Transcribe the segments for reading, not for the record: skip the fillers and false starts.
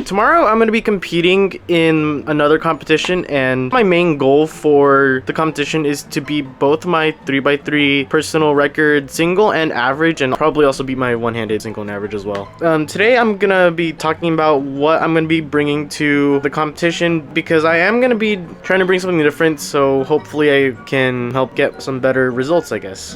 tomorrow I'm going to be competing in another competition, and my main goal for the competition is to beat both my 3x3 personal record single and average, and probably also beat my one-handed single and average as well. Today I'm going to be talking about what I'm going to be bringing to the competition, because I am going to be trying to bring something different, so hopefully I can help get some better results, I guess.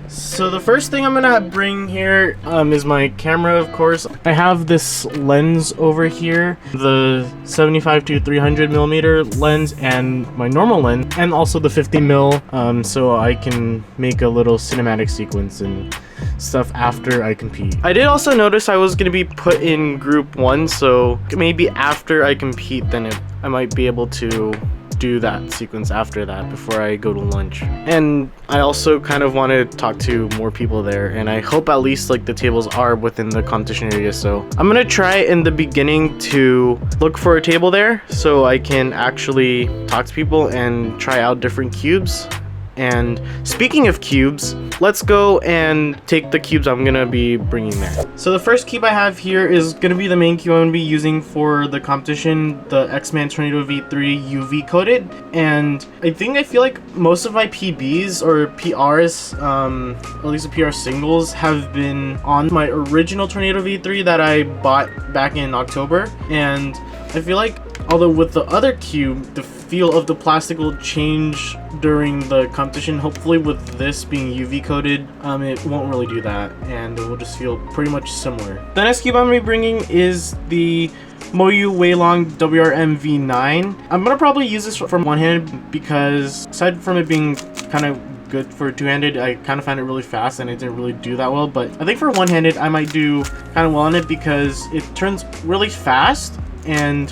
So the first thing I'm gonna bring here is my camera, of course. I have this lens over here, the 75 to 300 millimeter lens, and my normal lens, and also the 50 mil, so I can make a little cinematic sequence and stuff after I compete. I did also notice I was gonna be put in group 1, so maybe after I compete, then I might be able to do that sequence after that before I go to lunch. And I also kind of want to talk to more people there, and I hope at least like the tables are within the competition area. So I'm gonna try in the beginning to look for a table there so I can actually talk to people and try out different cubes. And speaking of cubes, let's go and take the cubes I'm gonna be bringing there. So the first cube I have here is gonna be the main cube I'm gonna be using for the competition, the X-Man Tornado V3 UV coated. And I feel like most of my PBs or PRs, at least the PR singles, have been on my original Tornado V3 that I bought back in October. And I feel like, although with the other cube, the feel of the plastic will change during the competition, hopefully with this being UV coated, it won't really do that, and it will just feel pretty much similar. The next cube I'm going to be bringing is the MoYu WeiLong WRM V9. I'm going to probably use this for one-handed because aside from it being kind of good for two-handed, I kind of find it really fast and it didn't really do that well, but I think for one-handed I might do kind of well on it because it turns really fast, and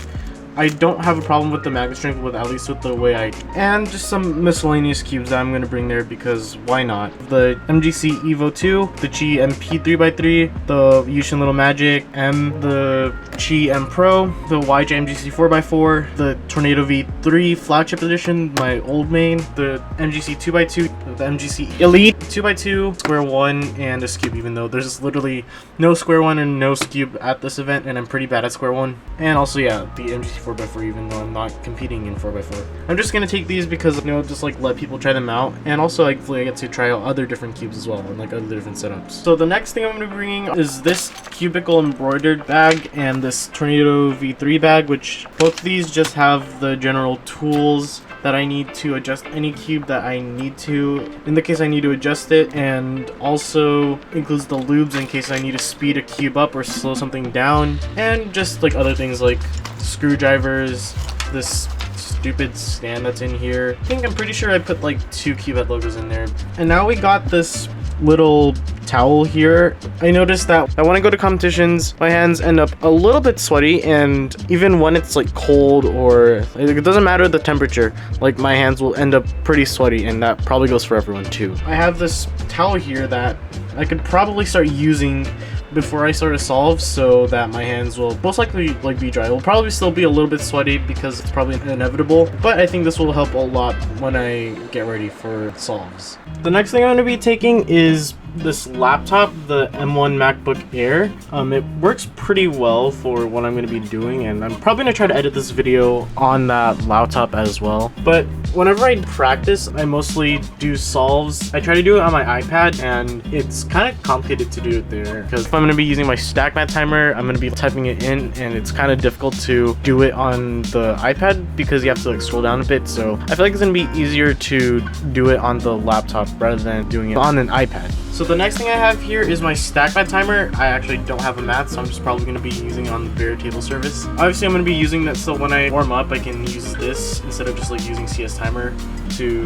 I don't have a problem with the magnet strength, at least with the way and just some miscellaneous cubes that I'm going to bring there because why not? The MGC Evo 2, the Chi MP 3x3, the Yushin Little Magic M, the Chi M Pro, the YJ MGC 4x4, the Tornado V3 flagship edition, my old main, the MGC 2x2, the MGC Elite 2x2, Square 1, and a Scube, even though there's literally no Square 1 and no Scube at this event, and I'm pretty bad at Square 1. And also, yeah, the MGC 4x4, even though I'm not competing in 4x4. I'm just gonna take these because, you know, just like let people try them out, and also hopefully I get to try out other different cubes as well and like other different setups. So the next thing I'm gonna be bringing is this cubicle embroidered bag and this Tornado V3 bag, which both of these just have the general tools that I need to adjust any cube that I need to, in the case I need to adjust it, and also includes the lubes in case I need to speed a cube up or slow something down, and just like other things like screwdrivers, this stupid stand that's in here. I'm pretty sure I put like 2 cube head logos in there. And now we got this little towel here. I noticed that when I go to competitions, my hands end up a little bit sweaty, and even when it's like cold or it doesn't matter the temperature, like my hands will end up pretty sweaty, and that probably goes for everyone too. I have this towel here that I could probably start using before I start a solve, so that my hands will most likely like be dry. It will probably still be a little bit sweaty because it's probably inevitable, but I think this will help a lot when I get ready for solves. The next thing I'm going to be taking is this laptop, the M1 MacBook Air. It works pretty well for what I'm going to be doing, and I'm probably going to try to edit this video on that laptop as well. But whenever I practice, I mostly do solves. I try to do it on my iPad, and it's kind of complicated to do it there because if I'm going to be using my stack mat timer, I'm going to be typing it in, and it's kind of difficult to do it on the iPad because you have to like scroll down a bit. So I feel like it's going to be easier to do it on the laptop rather than doing it on an iPad. So the next thing I have here is my stack mat timer. I actually don't have a mat, so I'm just probably going to be using it on the bare table service. Obviously I'm going to be using that so when I warm up I can use this instead of just like using CS timer to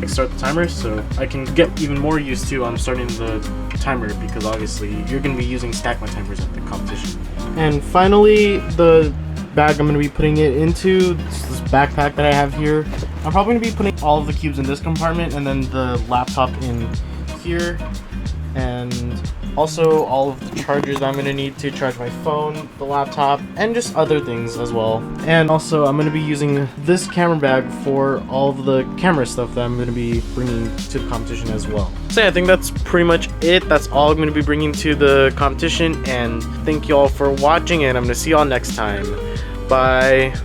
like, start the timer, so I can get even more used to starting the timer because obviously you're going to be using stack mat timers at the competition. And finally, the bag I'm going to be putting it into, this backpack that I have here. I'm probably going to be putting all of the cubes in this compartment and then the laptop in here. And Also, all of the chargers that I'm going to need to charge my phone, the laptop, and just other things as well. And also, I'm going to be using this camera bag for all of the camera stuff that I'm going to be bringing to the competition as well. So yeah, I think that's pretty much it. That's all I'm going to be bringing to the competition, and thank you all for watching, and I'm going to see y'all next time. Bye.